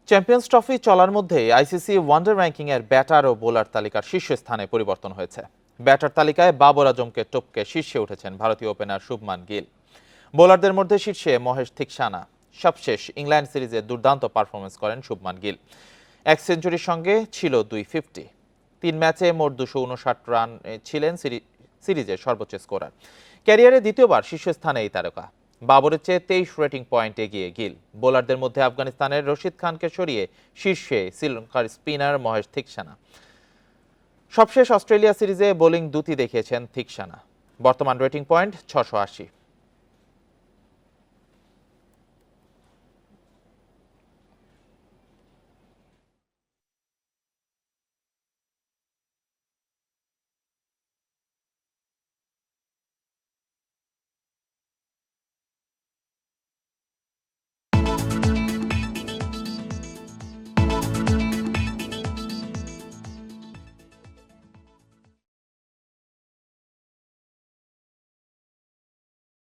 Champions trophy চলার মধ্যে ICC one day র্যাঙ্কিংয়ের batter ও bowler তালিকার শীর্ষস্থানে পরিবর্তন হয়েছে। ব্যাটার তালিকায় বাবর আজমকে টপকে শীর্ষে উঠেছেন ভারতীয় ওপেনার শুভমান গিল। বোলারদের মধ্যে শীর্ষে মহেশ থিকসানা। সবশেষ ইংল্যান্ড সিরিজে দুর্দান্ত পারফরমেন্স করেন শুভমান গিল। এক সেঞ্চুরির সঙ্গে ছিল 250। 3 ম্যাচে মোট 259 রান ছিলেন সিরিজের সর্বোচ্চ স্কোরার। ক্যারিয়ারে দ্বিতীয়বার শীর্ষস্থানে এই তারকা। বাবরের চেয়ে 23 রেটিং পয়েন্ট এগিয়ে গিল। বোলারদের মধ্যে আফগানিস্তানের রশিদ খানকে সরিয়ে শীর্ষে শ্রীলঙ্কার স্পিনার মহেশ থিকসানা। সবশেষ অস্ট্রেলিয়া সিরিজে বোলিং দুটি দেখিয়েছেন থিকসানা। বর্তমান রেটিং পয়েন্ট 680।